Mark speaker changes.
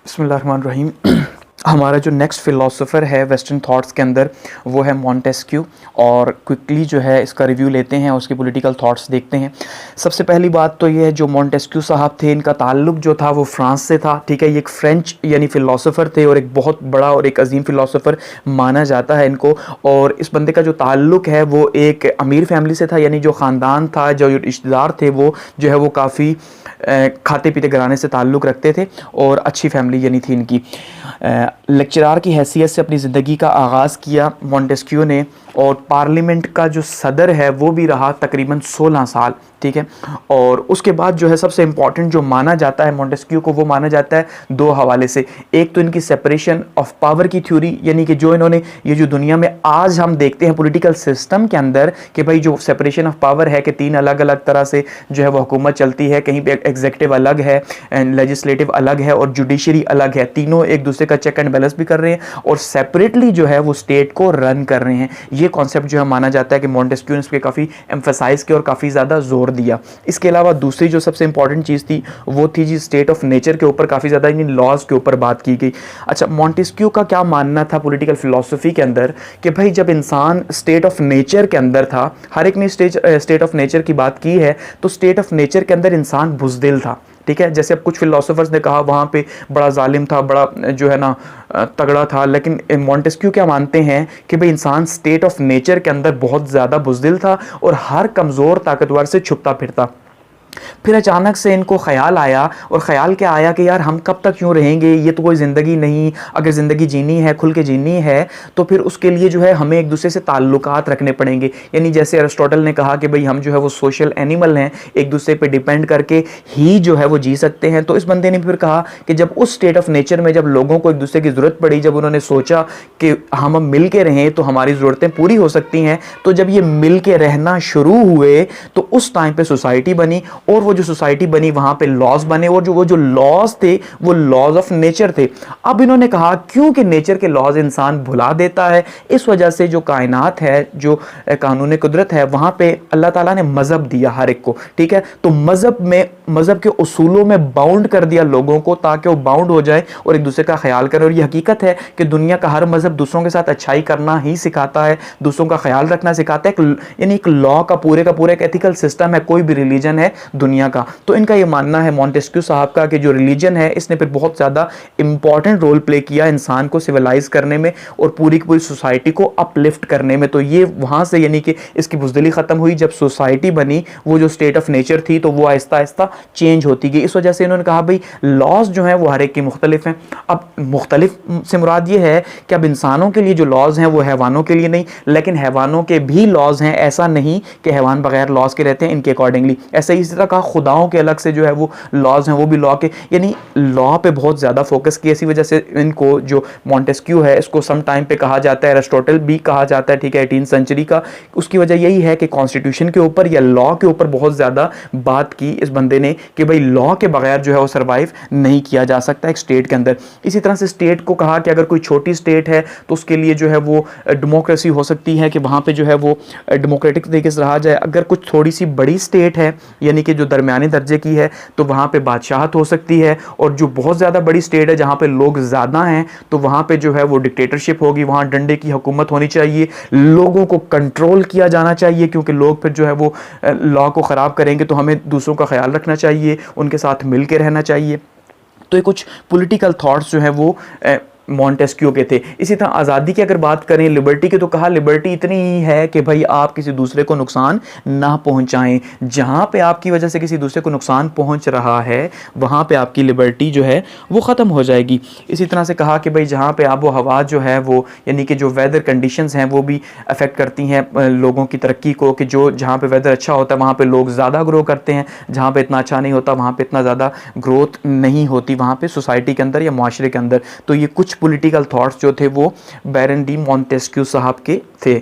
Speaker 1: बिस्मिल्लाहिर्रहमानिर्रहीम। हमारा जो नेक्स्ट फ़िलासफ़र है वेस्टर्न थॉट्स के अंदर वो है मॉन्टेस्क्यू। और क्विकली जो है इसका रिव्यू लेते हैं, उसके पॉलिटिकल थॉट्स देखते हैं। सबसे पहली बात तो ये है, जो मॉन्टेस्क्यू साहब थे इनका ताल्लुक़ जो था वो फ्रांस से था। ठीक है, ये एक फ़्रेंच यानी फ़िलासफ़र थे और एक बहुत बड़ा और एक अजीम फ़िलासफ़र माना जाता है इनको। और इस बंदे का जो ताल्लुक़ है वो एक अमीर फैमिली से था, यानी जो ख़ानदान था, जो रिश्तेदार थे वो जो है वो काफ़ी खाते पीते घराने से ताल्लुक़ रखते थे और अच्छी फैमिली यानी थी इनकी। लेक्चरार की हैसियत से अपनी ज़िंदगी का आगाज़ किया मॉन्टेस्क्यू ने, और पार्लियामेंट का जो सदर है वो भी रहा तकरीबन 16 साल। ठीक है, और उसके बाद जो है सबसे इम्पॉर्टेंट जो माना जाता है मॉन्टेस्क्यू को, वो माना जाता है दो हवाले से। एक तो इनकी सेपरेशन ऑफ पावर की थ्योरी, यानी कि जो इन्होंने ये जो दुनिया में आज हम देखते हैं पॉलिटिकल सिस्टम के अंदर कि भाई जो सेपरेशन ऑफ पावर है कि 3 अलग अलग तरह से जो है वो हुकूमत चलती है, कहीं पे एग्जीक्यूटिव अलग है, लेजिस्लेटिव अलग है और जुडिशरी अलग है, तीनों एक दूसरे का चेक एंड बैलेंस भी कर रहे हैं और सेपरेटली जो है वो स्टेट को रन कर रहे हैं। ये कॉन्सेप्ट जो है माना जाता है कि मॉन्टेस्क्यू ने इस पर काफ़ी एम्फेसाइज किया और काफ़ी ज़्यादा जोर दिया। इसके अलावा दूसरी जो सबसे इंपॉर्टेंट चीज़ थी वो थी जी स्टेट ऑफ नेचर के ऊपर काफ़ी ज़्यादा इन लॉज के ऊपर बात की गई। अच्छा, मॉन्टेस्क्यू का क्या मानना था पॉलिटिकल फिलॉसफी के अंदर कि भाई जब इंसान स्टेट ऑफ नेचर के अंदर था, हर एक ने स्टेट ऑफ नेचर की बात की है, तो स्टेट ऑफ नेचर के अंदर इंसान बुज़दिल था। ठीक है, जैसे अब कुछ फिलोसोफर्स ने कहा वहाँ पे बड़ा जालिम था, बड़ा जो है ना तगड़ा था, लेकिन मॉन्टेस्क्यू क्या मानते हैं कि भाई इंसान स्टेट ऑफ नेचर के अंदर बहुत ज़्यादा बुज़दिल था और हर कमज़ोर ताकतवर से छुपता फिरता। फिर अचानक से इनको ख्याल आया, और ख्याल क्या आया कि यार हम कब तक यूँ रहेंगे, ये तो कोई ज़िंदगी नहीं, अगर ज़िंदगी जीनी है, खुल के जीनी है, तो फिर उसके लिए जो है हमें एक दूसरे से ताल्लुकात रखने पड़ेंगे। यानी जैसे अरिस्टोटल ने कहा कि भाई हम जो है वो सोशल एनिमल हैं, एक दूसरे पे डिपेंड करके ही जो है वो जी सकते हैं। तो इस बंदे ने फिर कहा कि जब उस स्टेट ऑफ नेचर में जब लोगों को एक दूसरे की ज़रूरत पड़ी, जब उन्होंने सोचा कि हम मिल के रहें तो हमारी ज़रूरतें पूरी हो सकती हैं, तो जब ये मिल के रहना शुरू हुए तो उस टाइम पर सोसाइटी बनी, और वो जो सोसाइटी बनी वहां पे लॉज बने, और जो लॉज थे वो लॉज ऑफ नेचर थे। अब इन्होंने कहा क्योंकि नेचर के लॉज इंसान भुला देता है, इस वजह से जो कायनात है, जो कानून कुदरत है, वहां पे अल्लाह ताला ने मजहब दिया हर एक को। ठीक है, तो मजहब के उसूलों में बाउंड कर दिया लोगों को, ताकि वो बाउंड हो जाए और एक दूसरे का ख्याल करें। और ये हकीकत है कि दुनिया का हर मजहब दूसरों के साथ अच्छाई करना ही सिखाता है, दूसरों का ख्याल रखना सिखाता है। यानी एक लॉ का पूरा एक एथिकल सिस्टम है, कोई भी रिलीजन है दुनिया का। तो इनका ये मानना है मॉन्टेस्क्यू साहब का कि जो रिलीजन है इसने फिर बहुत ज़्यादा इंपॉर्टेंट रोल प्ले किया इंसान को सिविलाइज करने में और पूरी की पूरी सोसाइटी को अपलिफ्ट करने में। तो ये वहाँ से यानी कि इसकी बुज़दिली ख़त्म हुई जब सोसाइटी बनी, वो जो स्टेट ऑफ नेचर थी तो वो आहिस्ता आहिस्ता चेंज होती गई। इस वजह से इन्होंने कहा भाई लॉज जो हैं वो हर एक के मुख्तलिफ हैं। अब मुख्तलिफ से मुराद ये है कि अब इंसानों के लिए जो लॉज हैं वो हैवानों के लिए नहीं, लेकिन हैवानों के भी लॉज हैं। ऐसा नहीं कि हैवान बगैर लॉज के रहते हैं, इनके अकॉर्डिंगली। ऐसा इसी तरह कहा खुदाओं के अलग से जो है वो लॉज हैं, वो भी लॉ के, यानी लॉ पे बहुत ज़्यादा फोकस किया। इसी वजह से इनको जो मॉन्टेस्क्यू है इसको सम टाइम पे कहा जाता है, एरिस्टोटल भी कहा जाता है। ठीक है, 18th सेंचुरी का। उसकी वजह यही है कि कॉन्स्टिट्यूशन के ऊपर या लॉ के ऊपर बहुत ज़्यादा बात की इस बंदे ने कि भाई लॉ के बगैर जो है वो सर्वाइव नहीं किया जा सकता एक स्टेट के अंदर। इसी तरह से स्टेट को कहा कि अगर कोई छोटी स्टेट है तो उसके लिए जो है वो डेमोक्रेसी हो सकती है कि वहाँ पे जो है वो डेमोक्रेटिक तरीके से रहा जाए। अगर कुछ थोड़ी सी बड़ी स्टेट है यानी कि जो दरमियाने दर्जे की है तो वहाँ पे बादशाहत हो सकती है, और जो बहुत ज़्यादा बड़ी स्टेट है जहाँ पे लोग ज़्यादा हैं तो वहाँ पे जो है वो डिक्टेटरशिप होगी, वहाँ डंडे की हुकूमत होनी चाहिए, लोगों को कंट्रोल किया जाना चाहिए, क्योंकि लोग फिर जो है वो लॉ को ख़राब करेंगे। तो हमें दूसरों का ख्याल रखना चाहिए, उनके साथ मिल के रहना चाहिए। तो ये कुछ पॉलिटिकल थॉट्स जो है वो मॉन्टेस्क्यू के थे। इसी तरह आज़ादी की अगर बात करें, लिबर्टी की, तो कहा लिबर्टी इतनी ही है कि भाई आप किसी दूसरे को नुकसान ना पहुंचाएं। जहां पे आपकी वजह से किसी दूसरे को नुकसान पहुंच रहा है वहां पे आपकी लिबर्टी जो है वो ख़त्म हो जाएगी। इसी तरह से कहा कि भाई जहां पे आबो हवा जो है वो यानी कि जो वेदर कंडीशंस हैं वो भी अफेक्ट करती हैं लोगों की तरक्की को, कि जो जहाँ पे वेदर अच्छा होता है वहाँ पे लोग ज़्यादा ग्रो करते हैं, जहाँ पे इतना अच्छा नहीं होता वहाँ पे इतना ज़्यादा ग्रोथ नहीं होती वहाँ पे सोसाइटी के अंदर या माशरे के अंदर। तो ये कुछ पॉलिटिकल थॉट्स जो थे वो बैरन डी मॉन्टेस्क्यू साहब के थे।